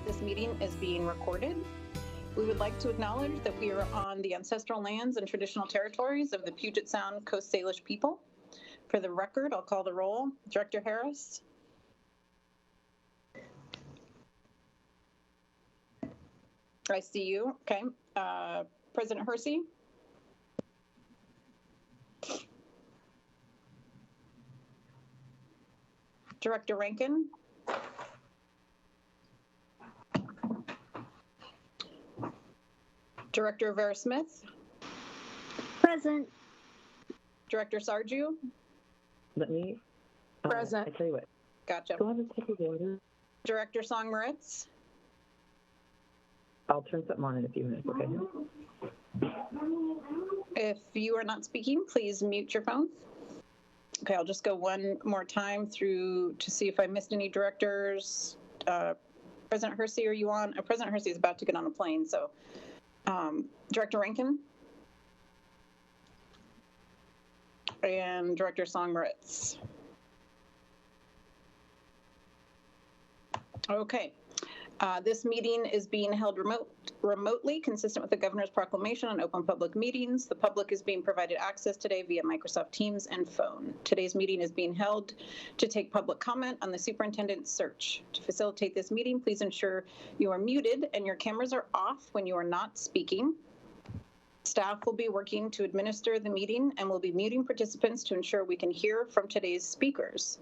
that this meeting is being recorded. We would like to acknowledge that we are on the ancestral lands and traditional territories of the Puget Sound Coast Salish people. For the record, I'll call the roll. Director Harris. I see you. Okay. President Hersey. Director Rankin. Director Rivera Smith. Present. Director Sarju. Let me. Present. I tell you what. Gotcha. Go ahead and take the order. Director Song Moritz. I'll turn something on in a few minutes, okay? If you are not speaking, please mute your phone. Okay, I'll just go one more time through to see if I missed any directors. President Hersey, are you on? President Hersey is about to get on a plane, so Director Rankin and Director Song Moritz. Okay. This meeting is being held remotely, consistent with the Governor's Proclamation on Open Public Meetings. The public is being provided access today via Microsoft Teams and phone. Today's meeting is being held to take public comment on the superintendent's search. To facilitate this meeting, please ensure you are muted and your cameras are off when you are not speaking. Staff will be working to administer the meeting and will be muting participants to ensure we can hear from today's speakers.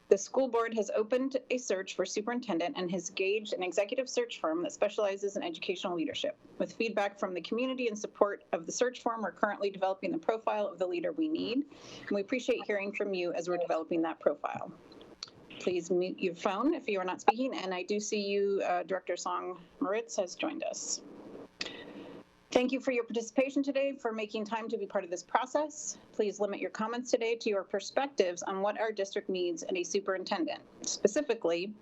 The school board has opened a search for superintendent and has engaged an executive search firm that specializes in educational leadership. With feedback from the community and support of the search firm, we're currently developing the profile of the leader we need. And we appreciate hearing from you as we're developing that profile. Please mute your phone if you are not speaking. And I do see you, Director Song Moritz has joined us. Thank you for your participation today, for making time to be part of this process. Please limit your comments today to your perspectives on what our district needs in a superintendent. Specifically,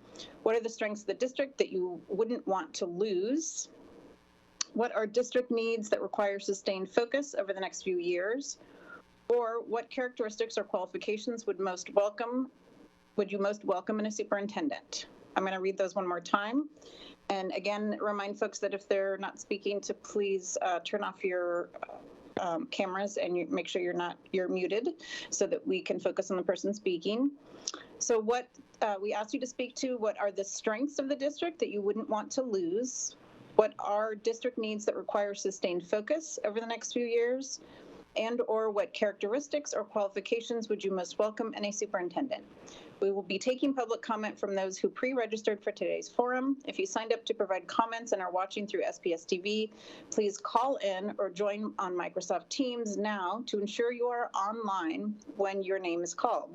what are the strengths of the district that you wouldn't want to lose? What are district needs that require sustained focus over the next few years? Or what characteristics or qualifications would you most welcome in a superintendent? I'm going to read those one more time. And again, remind folks that if they're not speaking to please turn off your cameras and make sure you're muted so that we can focus on the person speaking. So what we asked you to speak to, what are the strengths of the district that you wouldn't want to lose? What are district needs that require sustained focus over the next few years? And or what characteristics or qualifications would you most welcome in a superintendent? We will be taking public comment from those who pre-registered for today's forum. If you signed up to provide comments and are watching through SPS TV, please call in or join on Microsoft Teams now to ensure you are online when your name is called.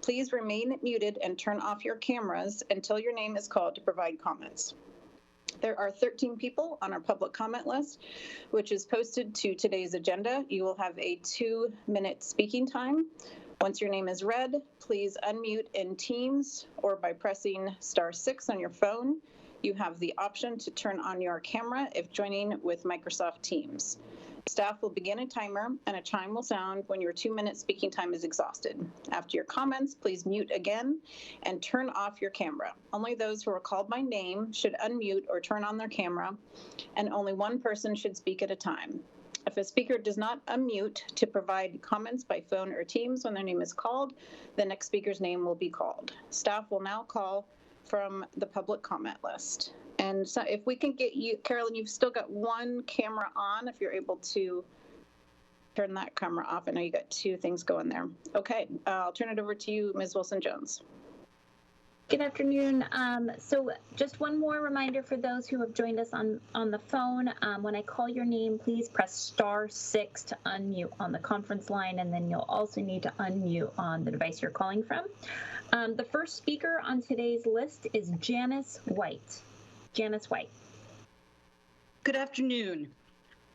Please remain muted and turn off your cameras until your name is called to provide comments. There are 13 people on our public comment list, which is posted to today's agenda. You will have a 2-minute speaking time. Once your name is read, please unmute in Teams or by pressing *6 on your phone. You have the option to turn on your camera if joining with Microsoft Teams. Staff will begin a timer and a chime will sound when your 2-minute speaking time is exhausted. After your comments, please mute again and turn off your camera. Only those who are called by name should unmute or turn on their camera, and only one person should speak at a time. If a speaker does not unmute to provide comments by phone or Teams when their name is called, the next speaker's name will be called. Staff will now call from the public comment list. And so if we can get you, Carolyn, you've still got one camera on, if you're able to turn that camera off. I know you got 2 things going there. Okay, I'll turn it over to you, Ms. Wilson-Jones. Good afternoon. So just one more reminder for those who have joined us on the phone. When I call your name, please press *6 to unmute on the conference line, and then you'll also need to unmute on the device you're calling from. The first speaker on today's list is Janice White. Janice White. Good afternoon.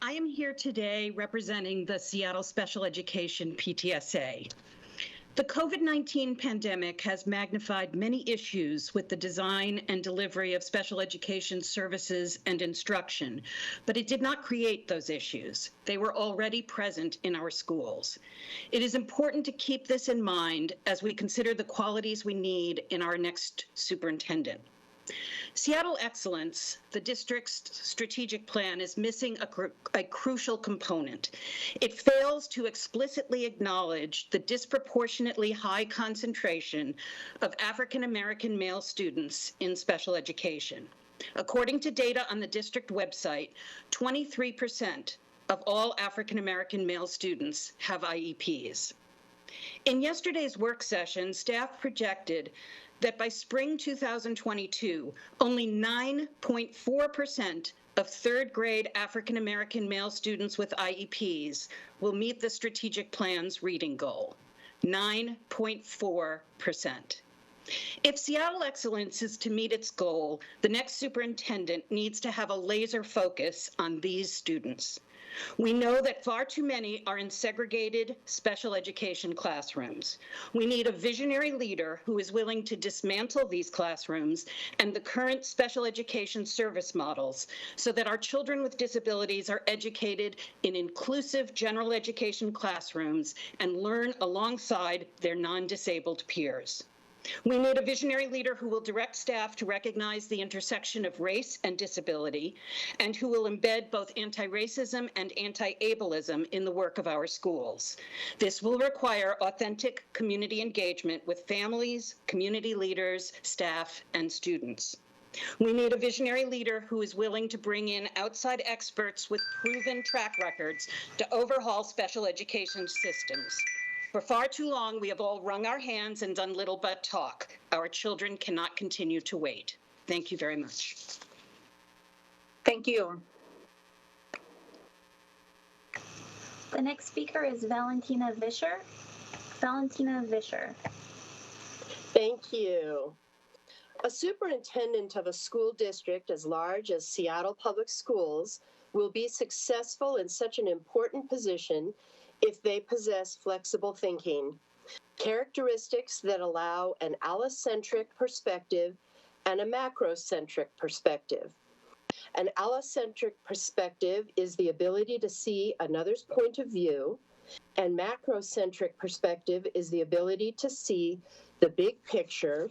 I am here today representing the Seattle Special Education PTSA. The COVID-19 pandemic has magnified many issues with the design and delivery of special education services and instruction, but it did not create those issues. They were already present in our schools. It is important to keep this in mind as we consider the qualities we need in our next superintendent. Seattle Excellence, the district's strategic plan, is missing a crucial component. It fails to explicitly acknowledge the disproportionately high concentration of African American male students in special education. According to data on the district website, 23% of all African American male students have IEPs. In yesterday's work session, staff projected that by spring 2022, only 9.4% of third grade African American male students with IEPs will meet the strategic plan's reading goal. 9.4%. If Seattle Excellence is to meet its goal, the next superintendent needs to have a laser focus on these students. We know that far too many are in segregated special education classrooms. We need a visionary leader who is willing to dismantle these classrooms and the current special education service models so that our children with disabilities are educated in inclusive general education classrooms and learn alongside their non-disabled peers. We need a visionary leader who will direct staff to recognize the intersection of race and disability, and who will embed both anti-racism and anti-ableism in the work of our schools. This will require authentic community engagement with families, community leaders, staff, and students. We need a visionary leader who is willing to bring in outside experts with proven track records to overhaul special education systems. For far too long, we have all wrung our hands and done little but talk. Our children cannot continue to wait. Thank you very much. Thank you. The next speaker is Valentina Fisher. Valentina Fisher. Thank you. A superintendent of a school district as large as Seattle Public Schools will be successful in such an important position if they possess flexible thinking, characteristics that allow an allocentric perspective and a macrocentric perspective. An allocentric perspective is the ability to see another's point of view, and macrocentric perspective is the ability to see the big picture,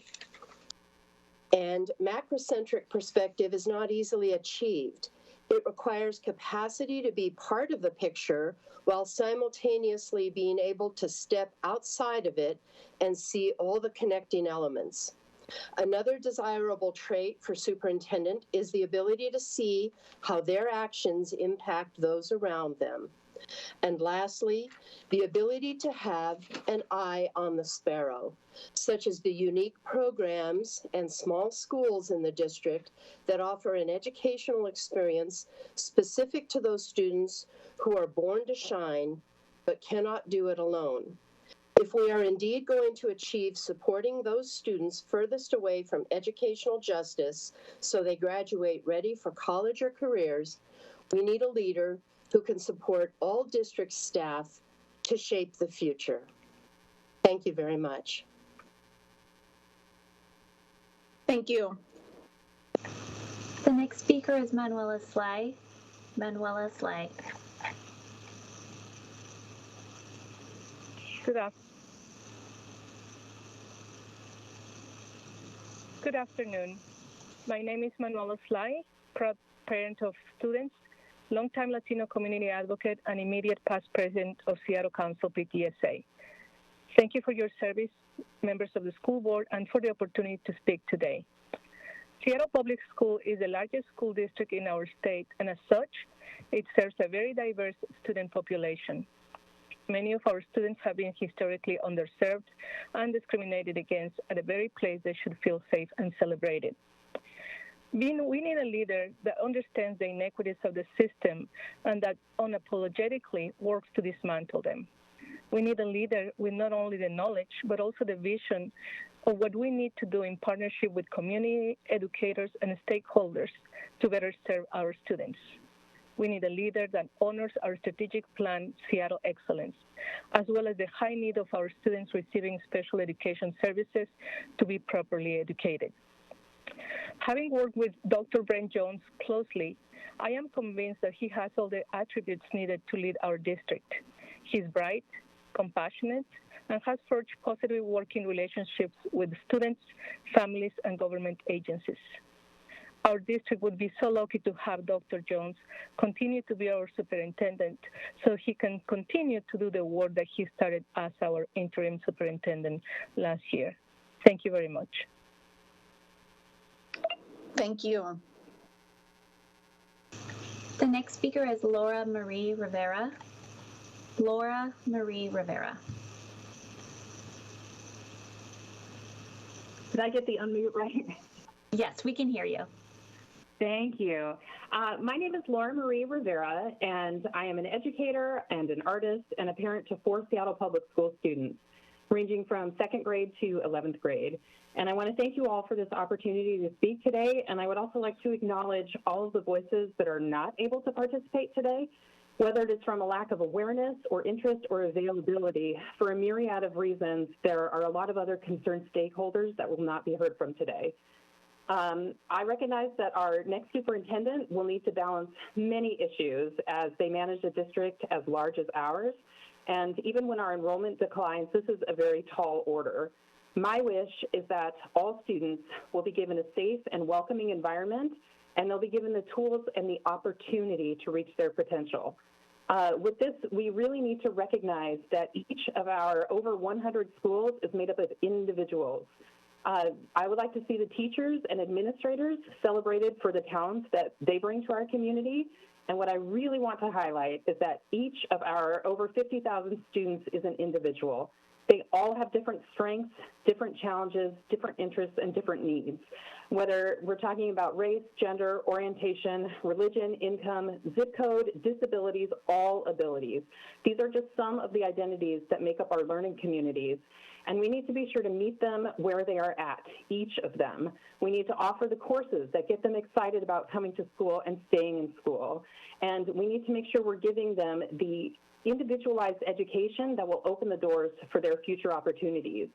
and macrocentric perspective is not easily achieved. It requires capacity to be part of the picture while simultaneously being able to step outside of it and see all the connecting elements. Another desirable trait for superintendent is the ability to see how their actions impact those around them. And lastly, the ability to have an eye on the sparrow, such as the unique programs and small schools in the district that offer an educational experience specific to those students who are born to shine but cannot do it alone. If we are indeed going to achieve supporting those students furthest away from educational justice so they graduate ready for college or careers, we need a leader who can support all district staff to shape the future. Thank you very much. Thank you. The next speaker is Manuela Sly. Manuela Sly. Good afternoon. My name is Manuela Sly, proud parent of students, longtime Latino community advocate, and immediate past president of Seattle Council PTSA. Thank you for your service, members of the school board, and for the opportunity to speak today. Seattle Public School is the largest school district in our state, and as such, it serves a very diverse student population. Many of our students have been historically underserved and discriminated against at a very place they should feel safe and celebrated. We need a leader that understands the inequities of the system and that unapologetically works to dismantle them. We need a leader with not only the knowledge, but also the vision of what we need to do in partnership with community, educators, and stakeholders to better serve our students. We need a leader that honors our strategic plan, Seattle Excellence, as well as the high need of our students receiving special education services to be properly educated. Having worked with Dr. Brent Jones closely, I am convinced that he has all the attributes needed to lead our district. He's bright, compassionate, and has forged positive working relationships with students, families, and government agencies. Our district would be so lucky to have Dr. Jones continue to be our superintendent so he can continue to do the work that he started as our interim superintendent last year. Thank you very much. Thank you. The next speaker is Laura Marie Rivera. Laura Marie Rivera. Did I get the unmute right? Yes, we can hear you. Thank you. My name is Laura Marie Rivera, and I am an educator and an artist and a parent to 4 Seattle Public School students, ranging from 2nd grade to 11th grade. And I want to thank you all for this opportunity to speak today, and I would also like to acknowledge all of the voices that are not able to participate today, whether it is from a lack of awareness or interest or availability. For a myriad of reasons, there are a lot of other concerned stakeholders that will not be heard from today. I recognize that our next superintendent will need to balance many issues as they manage a district as large as ours. And even when our enrollment declines, this is a very tall order. My wish is that all students will be given a safe and welcoming environment, and they'll be given the tools and the opportunity to reach their potential. With this, we really need to recognize that each of our over 100 schools is made up of individuals. I would like to see the teachers and administrators celebrated for the talents that they bring to our community. And what I really want to highlight is that each of our over 50,000 students is an individual. They all have different strengths, different challenges, different interests, and different needs. Whether we're talking about race, gender, orientation, religion, income, zip code, disabilities, all abilities. These are just some of the identities that make up our learning communities. And we need to be sure to meet them where they are at, each of them. We need to offer the courses that get them excited about coming to school and staying in school. And we need to make sure we're giving them the individualized education that will open the doors for their future opportunities.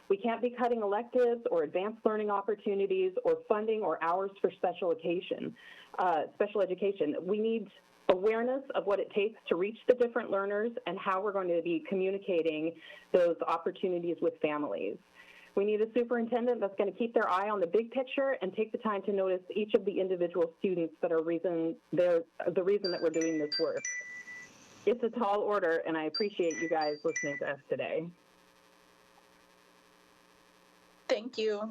We can't be cutting electives or advanced learning opportunities or funding or hours for special education. We need awareness of what it takes to reach the different learners and how we're going to be communicating those opportunities with families. We need a superintendent that's going to keep their eye on the big picture and take the time to notice each of the individual students that are the reason that we're doing this work. It's a tall order, and I appreciate you guys listening to us today. Thank you.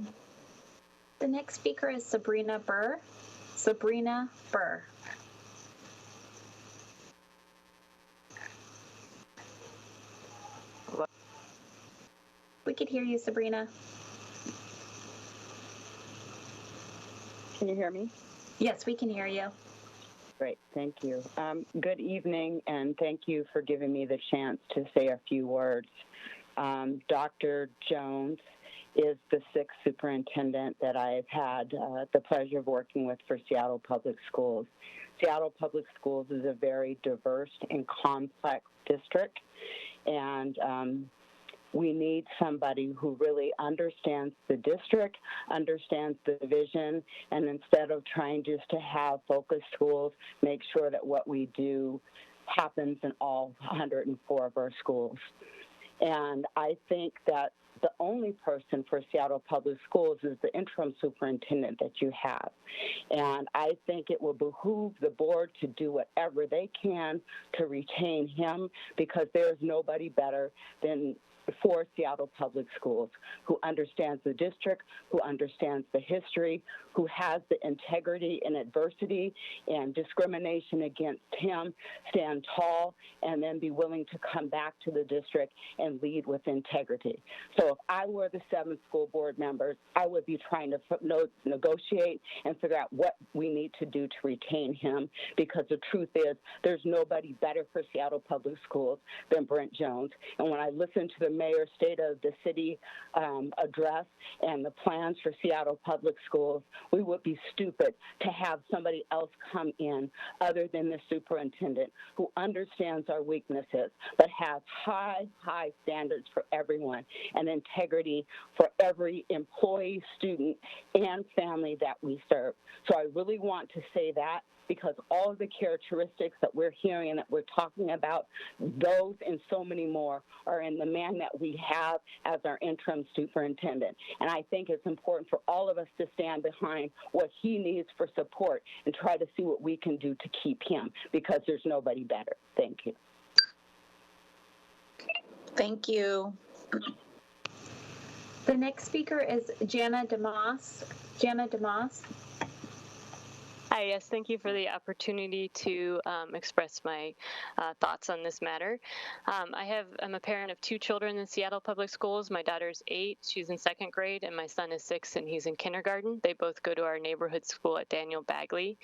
The next speaker is Sabrina Burr. Sabrina Burr. We could hear you, Sabrina. Can you hear me? Yes, we can hear you. Great, thank you. Good evening, and thank you for giving me the chance to say a few words. Dr. Jones is the 6th superintendent that I've had the pleasure of working with for Seattle Public Schools. Seattle Public Schools is a very diverse and complex district, and we need somebody who really understands the district, understands the vision, and instead of trying just to have focused schools, make sure that what we do happens in all 104 of our schools. And I think that the only person for Seattle Public Schools is the interim superintendent that you have. And I think it will behoove the board to do whatever they can to retain him, because there's nobody better than for Seattle Public Schools, who understands the district, who understands the history, who has the integrity in adversity and discrimination against him, stand tall, and then be willing to come back to the district and lead with integrity. So if I were the 7 school board members, I would be trying to negotiate and figure out what we need to do to retain him, because the truth is there's nobody better for Seattle Public Schools than Brent Jones. And when I listen to the mayor's State of the City address and the plans for Seattle Public Schools, we would be stupid to have somebody else come in other than the superintendent who understands our weaknesses, but has high standards for everyone and integrity for every employee, student, and family that we serve. So I really want to say that, because all of the characteristics that we're hearing and that we're talking about, those and so many more are in the man that that we have as our interim superintendent. And I think it's important for all of us to stand behind what he needs for support and try to see what we can do to keep him, because there's nobody better. Thank you. Thank you. The next speaker is Jana DeMoss. Jana DeMoss. Hi, yes, thank you for the opportunity to express my thoughts on this matter. I'm a parent of 2 children in Seattle Public Schools. My daughter's 8, she's in 2nd grade, and my son is 6, and he's in kindergarten. They both go to our neighborhood school at Daniel Bagley.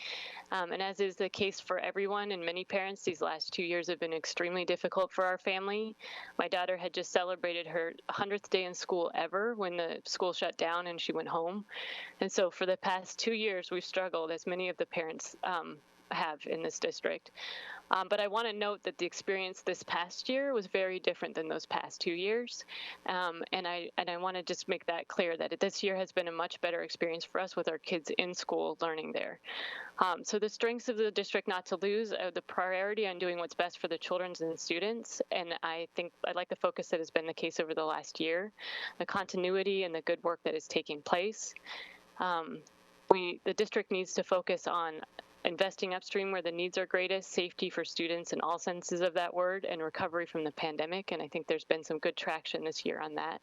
And as is the case for everyone and many parents, these last 2 years have been extremely difficult for our family. My daughter had just celebrated her 100th day in school ever when the school shut down and she went home. And so for the past 2 years, we've struggled, as many of the parents have in this district. But I want to note that the experience this past year was very different than those past 2 years. And I want to just make that clear that this year has been a much better experience for us with our kids in school learning there. So the strengths of the district not to lose are the priority on doing what's best for the children and students. And I think I like the focus that has been the case over the last year, the continuity and the good work that is taking place. The district needs to focus on investing upstream where the needs are greatest, safety for students in all senses of that word, and recovery from the pandemic. And I think there's been some good traction this year on that.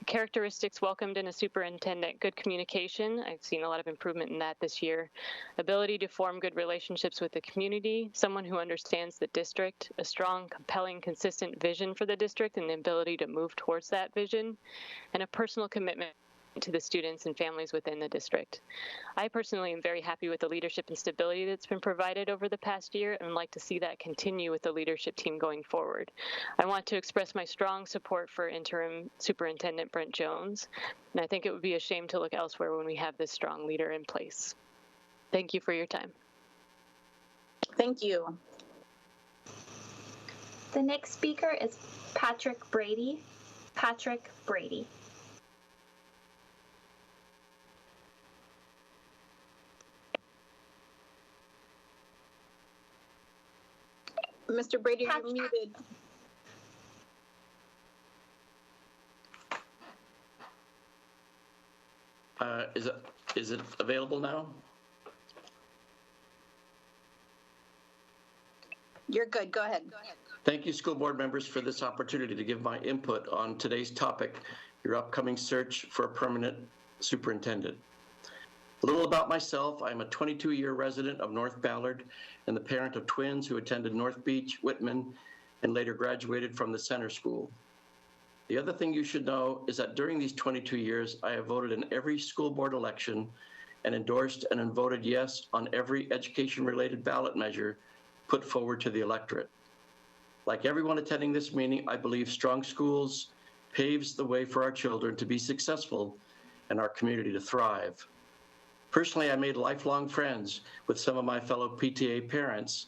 Characteristics welcomed in a superintendent: good communication. I've seen a lot of improvement in that this year. Ability to form good relationships with the community, someone who understands the district, a strong, compelling, consistent vision for the district and the ability to move towards that vision, and a personal commitment to the students and families within the district. I personally am very happy with the leadership and stability that's been provided over the past year and would like to see that continue with the leadership team going forward. I want to express my strong support for interim superintendent Brent Jones, and I think it would be a shame to look elsewhere when we have this strong leader in place. Thank you for your time. Thank you. The next speaker is Patrick Brady. Patrick Brady. Mr. Brady, you're muted. Is it available now? You're good. Go ahead. Thank you, school board members, for this opportunity to give my input on today's topic, your upcoming search for a permanent superintendent. A little about myself: I'm a 22-year resident of North Ballard and the parent of twins who attended North Beach, Whitman, and later graduated from the Center School. The other thing you should know is that during these 22 years, I have voted in every school board election and endorsed and voted yes on every education-related ballot measure put forward to the electorate. Like everyone attending this meeting, I believe strong schools paves the way for our children to be successful and our community to thrive. Personally, I made lifelong friends with some of my fellow PTA parents,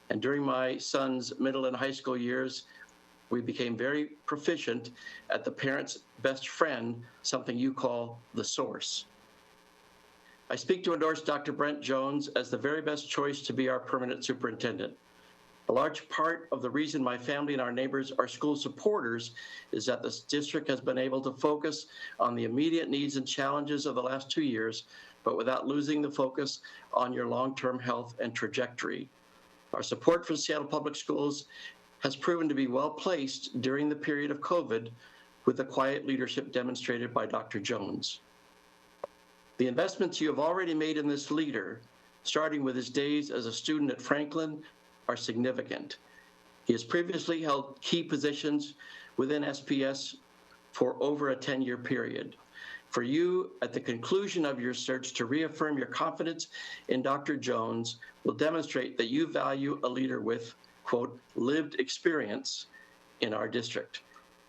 and during my son's middle and high school years, we became very proficient at the parent's best friend, something you call the source. I speak to endorse Dr. Brent Jones as the very best choice to be our permanent superintendent. A large part of the reason my family and our neighbors are school supporters is that this district has been able to focus on the immediate needs and challenges of the last 2 years, but without losing the focus on your long-term health and trajectory. Our support for Seattle Public Schools has proven to be well-placed during the period of COVID, with the quiet leadership demonstrated by Dr. Jones. The investments you have already made in this leader, starting with his days as a student at Franklin, are significant. He has previously held key positions within SPS for over a 10-year period. For you, at the conclusion of your search, to reaffirm your confidence in Dr. Jones will demonstrate that you value a leader with, quote, lived experience in our district.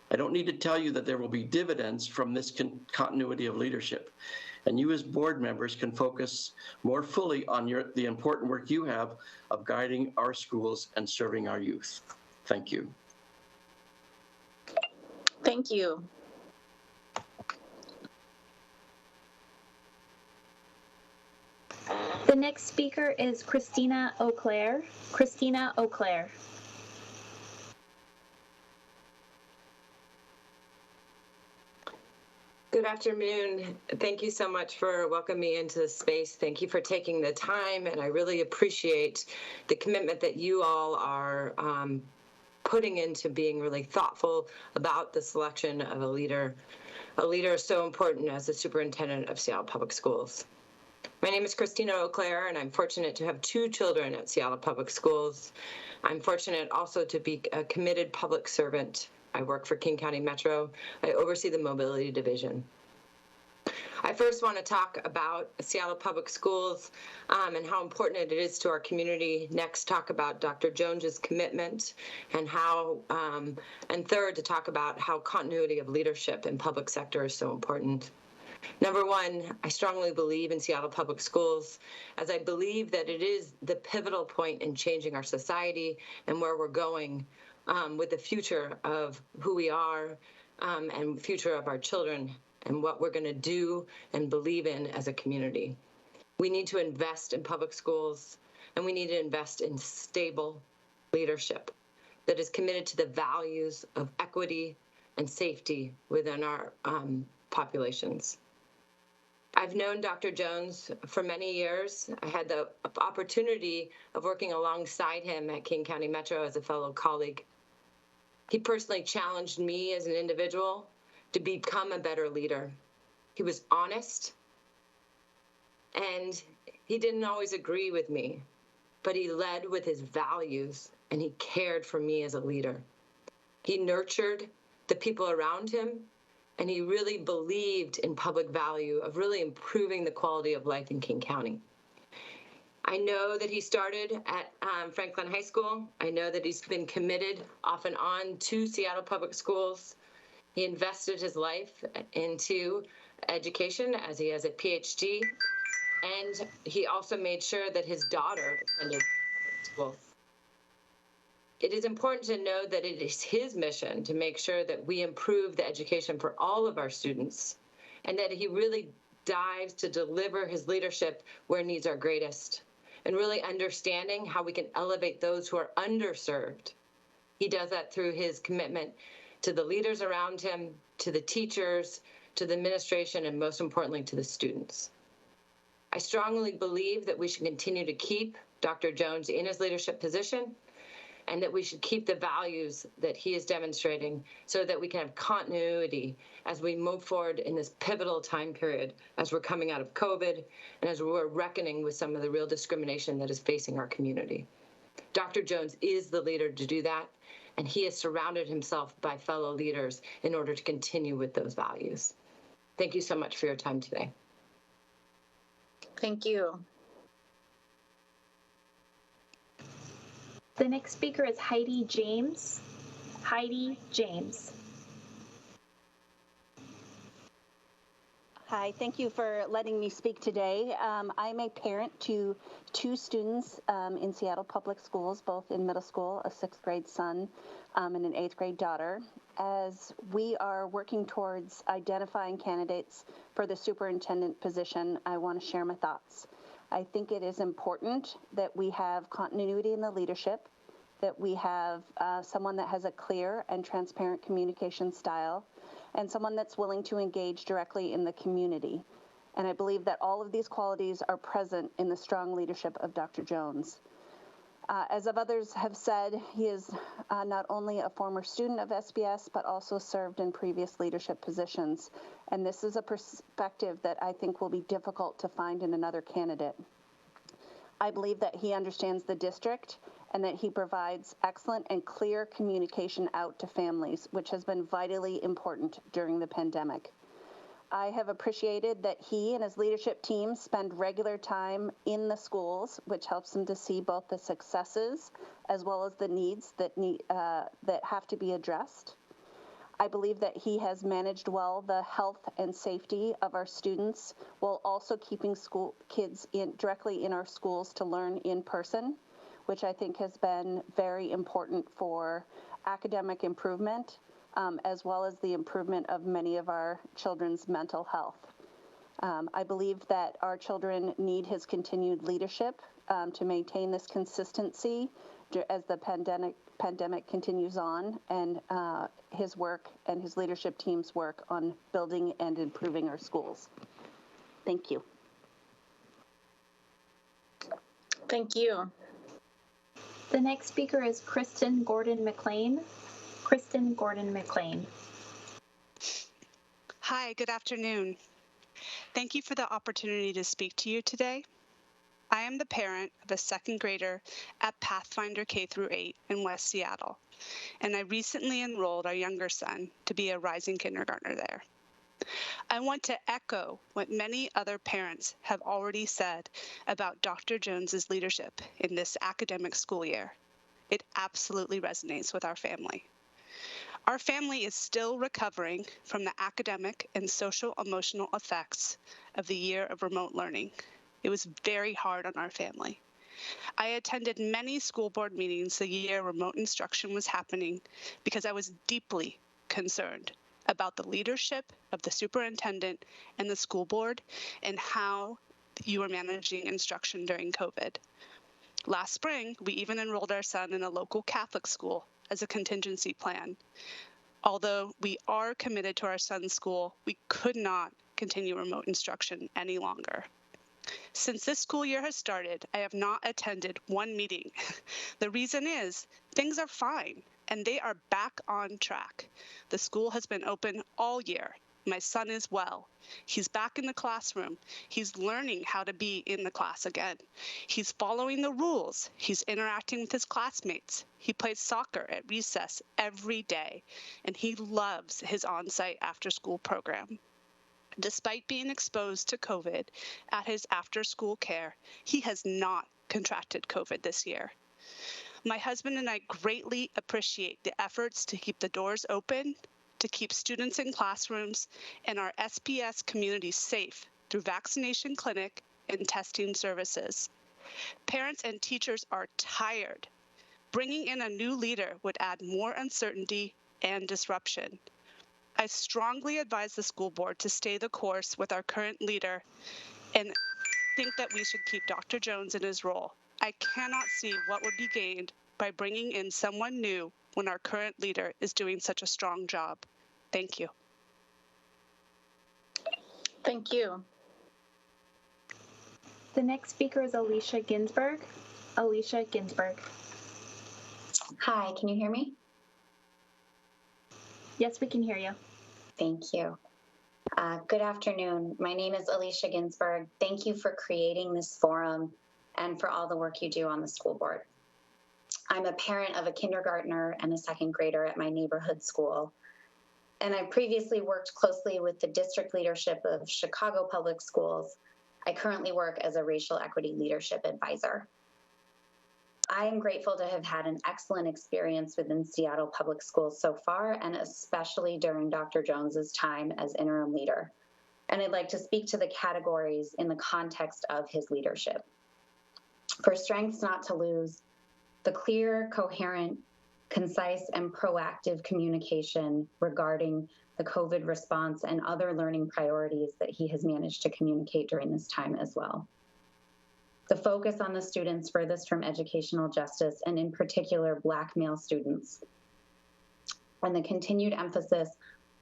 I don't need to tell you that there will be dividends from this continuity of leadership, and you as board members can focus more fully on the important work you have of guiding our schools and serving our youth. Thank you. Thank you. The next speaker is Christina Eau Claire. Christina Eau Claire. Good afternoon. Thank you so much for welcoming me into this space. Thank you for taking the time, and I really appreciate the commitment that you all are putting into being really thoughtful about the selection of a leader. A leader is so important as the superintendent of Seattle Public Schools. My name is Christina Eau Claire, and I'm fortunate to have 2 children at Seattle Public Schools. I'm fortunate also to be a committed public servant. I work for King County Metro. I oversee the mobility division. I first want to talk about Seattle Public Schools and how important it is to our community. Next, talk about Dr. Jones's commitment and and third, to talk about how continuity of leadership in public sector is so important. Number one, I strongly believe in Seattle Public Schools, as I believe that it is the pivotal point in changing our society and where we're going with the future of who we are and future of our children and what we're going to do and believe in as a community. We need to invest in public schools, and we need to invest in stable leadership that is committed to the values of equity and safety within our populations. I've known Dr. Jones for many years. I had the opportunity of working alongside him at King County Metro as a fellow colleague. He personally challenged me as an individual to become a better leader. He was honest, and he didn't always agree with me, but he led with his values, and he cared for me as a leader. He nurtured the people around him, and he really believed in public value of really improving the quality of life in King County. I know that he started at Franklin High School. I know that he's been committed off and on to Seattle Public Schools. He invested his life into education as he has a PhD, and he also made sure that his daughter attended public schools. It is important to know that it is his mission to make sure that we improve the education for all of our students, and that he really dives to deliver his leadership where needs are greatest, and really understanding how we can elevate those who are underserved. He does that through his commitment to the leaders around him, to the teachers, to the administration, and most importantly, to the students. I strongly believe that we should continue to keep Dr. Jones in his leadership position, and that we should keep the values that he is demonstrating so that we can have continuity as we move forward in this pivotal time period, as we're coming out of COVID and as we're reckoning with some of the real discrimination that is facing our community. Dr. Jones is the leader to do that, and he has surrounded himself by fellow leaders in order to continue with those values. Thank you so much for your time today. Thank you. The next speaker is Heidi James. Heidi James. Hi, thank you for letting me speak today. I'm a parent to 2 students in Seattle Public Schools, both in middle school, a 6th grade son and an 8th grade daughter. As we are working towards identifying candidates for the superintendent position, I want to share my thoughts. I think it is important that we have continuity in the leadership, that we have someone that has a clear and transparent communication style, and someone that's willing to engage directly in the community. And I believe that all of these qualities are present in the strong leadership of Dr. Jones. As others have said, he is not only a former student of SPS, but also served in previous leadership positions. And this is a perspective that I think will be difficult to find in another candidate. I believe that he understands the district and that he provides excellent and clear communication out to families, which has been vitally important during the pandemic. I have appreciated that he and his leadership team spend regular time in the schools, which helps them to see both the successes as well as the needs that have to be addressed. I believe that he has managed well the health and safety of our students while also keeping school kids directly in our schools to learn in person, which I think has been very important for academic improvement, as well as the improvement of many of our children's mental health. I believe that our children need his continued leadership to maintain this consistency as the pandemic continues on, and his work and his leadership team's work on building and improving our schools. Thank you. Thank you. The next speaker is Kristen Gordon-McLean. Kristen Gordon-McLean. Hi, good afternoon. Thank you for the opportunity to speak to you today. I am the parent of a second grader at Pathfinder K-8 in West Seattle, and I recently enrolled our younger son to be a rising kindergartner there. I want to echo what many other parents have already said about Dr. Jones's leadership in this academic school year. It absolutely resonates with our family. Our family is still recovering from the academic and social emotional effects of the year of remote learning. It was very hard on our family. I attended many school board meetings the year remote instruction was happening because I was deeply concerned about the leadership of the superintendent and the school board and how you were managing instruction during COVID. Last spring, we even enrolled our son in a local Catholic school as a contingency plan. Although we are committed to our son's school, we could not continue remote instruction any longer. Since this school year has started, I have not attended one meeting. The reason is things are fine and they are back on track. The school has been open all year. My son is well. He's back in the classroom. He's learning how to be in the class again. He's following the rules. He's interacting with his classmates. He plays soccer at recess every day, and he loves his on-site after-school program. Despite being exposed to COVID at his after-school care, he has not contracted COVID this year. My husband and I greatly appreciate the efforts to keep the doors open, to keep students in classrooms, and our SPS community safe through vaccination clinic and testing services. Parents and teachers are tired. Bringing in a new leader would add more uncertainty and disruption. I strongly advise the school board to stay the course with our current leader and think that we should keep Dr. Jones in his role. I cannot see what would be gained by bringing in someone new when our current leader is doing such a strong job. Thank you. Thank you. The next speaker is Alicia Ginsberg. Alicia Ginsberg. Hi, can you hear me? Yes, we can hear you. Thank you. Good afternoon. My name is Alicia Ginsberg. Thank you for creating this forum and for all the work you do on the school board. I'm a parent of a kindergartner and a second grader at my neighborhood school, and I previously worked closely with the district leadership of Chicago Public Schools. I currently work as a racial equity leadership advisor. I am grateful to have had an excellent experience within Seattle Public Schools so far, and especially during Dr. Jones's time as interim leader. And I'd like to speak to the categories in the context of his leadership. For strengths not to lose, the clear, coherent, concise, and proactive communication regarding the COVID response and other learning priorities that he has managed to communicate during this time as well. The focus on the students furthest from educational justice, and in particular, Black male students, and the continued emphasis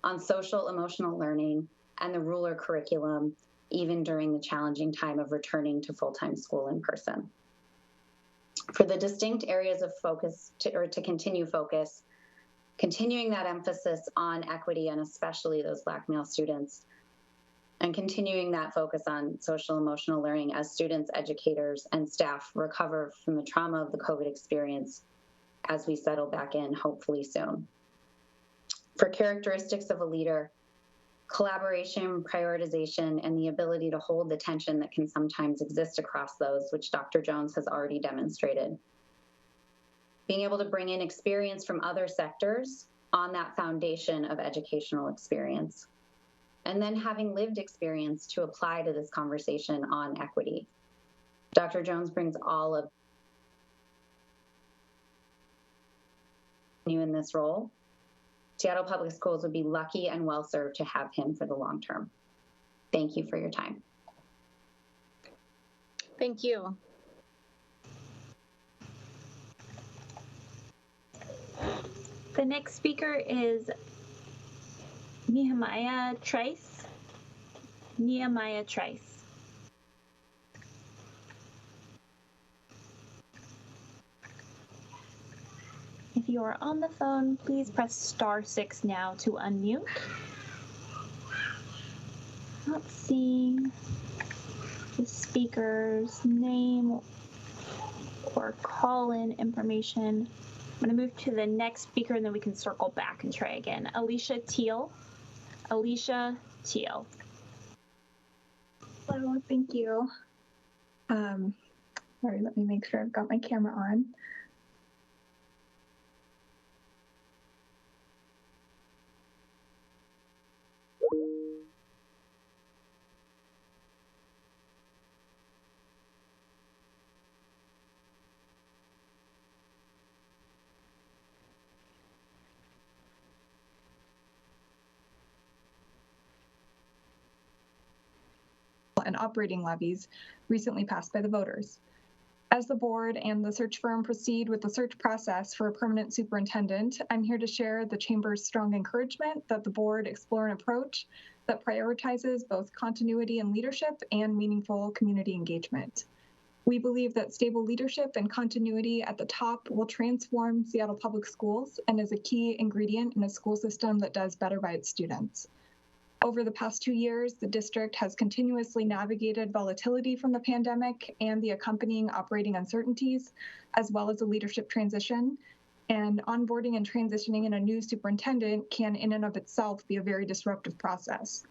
on social emotional learning and the ruler curriculum, even during the challenging time of returning to full-time school in person. For the distinct areas of focus to continue focus, continuing that emphasis on equity and especially those Black male students, and continuing that focus on social emotional learning as students, educators, and staff recover from the trauma of the COVID experience as we settle back in, hopefully soon. For characteristics of a leader, collaboration, prioritization, and the ability to hold the tension that can sometimes exist across those, which Dr. Jones has already demonstrated. Being able to bring in experience from other sectors on that foundation of educational experience. And then having lived experience to apply to this conversation on equity. Dr. Jones brings all of you in this role. Seattle Public Schools would be lucky and well served to have him for the long term. Thank you for your time. Thank you. The next speaker is Nehemiah Trice. Nehemiah Trice. If you are on the phone, please press *6 now to unmute. Not seeing the speaker's name or call-in information. I'm going to move to the next speaker and then we can circle back and try again. Alicia Teal. Alicia Teal. Hello, thank you. Sorry, let me make sure I've got my camera on. And operating levies recently passed by the voters. As the board and the search firm proceed with the search process for a permanent superintendent, I'm here to share the Chamber's strong encouragement that the board explore an approach that prioritizes both continuity in leadership and meaningful community engagement. We believe that stable leadership and continuity at the top will transform Seattle Public Schools and is a key ingredient in a school system that does better by its students. Over the past 2 years, the district has continuously navigated volatility from the pandemic and the accompanying operating uncertainties, as well as a leadership transition. And onboarding and transitioning in a new superintendent can, in and of itself, be a very disruptive process.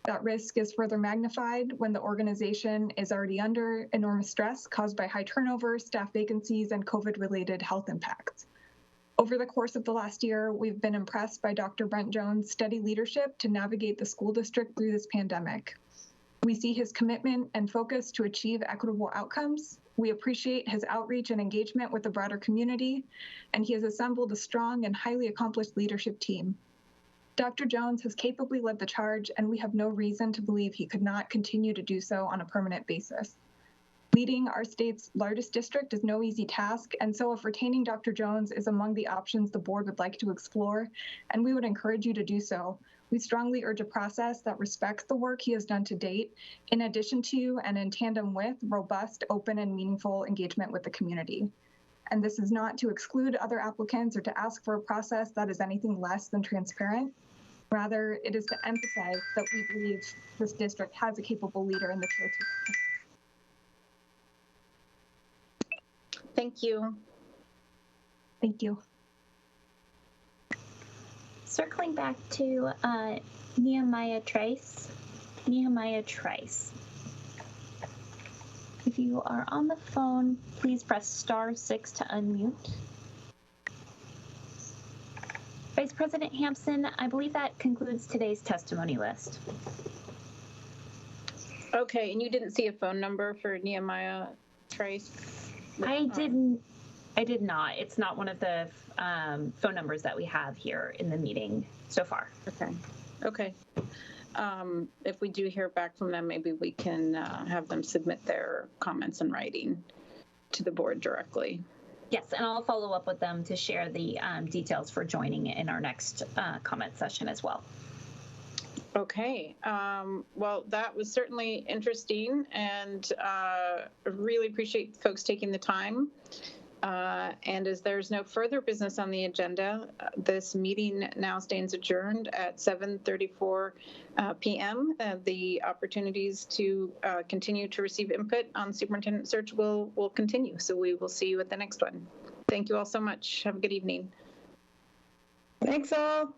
That risk is further magnified when the organization is already under enormous stress caused by high turnover, staff vacancies, and COVID-related health impacts. Over the course of the last year, we've been impressed by Dr. Brent Jones' steady leadership to navigate the school district through this pandemic. We see his commitment and focus to achieve equitable outcomes. We appreciate his outreach and engagement with the broader community, and he has assembled a strong and highly accomplished leadership team. Dr. Jones has capably led the charge, and we have no reason to believe he could not continue to do so on a permanent basis. Leading our state's largest district is no easy task, and so if retaining Dr. Jones is among the options the board would like to explore, and we would encourage you to do so. We strongly urge a process that respects the work he has done to date, in addition to and in tandem with robust, open, and meaningful engagement with the community. And this is not to exclude other applicants or to ask for a process that is anything less than transparent. Rather, it is to emphasize that we believe this district has a capable leader in the chair. Thank you. Thank you. Circling back to Nehemiah Trice. Nehemiah Trice. If you are on the phone, please press *6 to unmute. Vice President Hampson, I believe that concludes today's testimony list. Okay, and you didn't see a phone number for Nehemiah Trice? I did not. It's not one of the phone numbers that we have here in the meeting so far. Okay. If we do hear back from them, maybe we can have them submit their comments in writing to the board directly. Yes, and I'll follow up with them to share the details for joining in our next comment session as well. Okay, well, that was certainly interesting, and really appreciate folks taking the time. And as there's no further business on the agenda, this meeting now stands adjourned at 7:34 p.m. The opportunities to continue to receive input on superintendent search will continue. So we will see you at the next one. Thank you all so much. Have a good evening. Thanks all.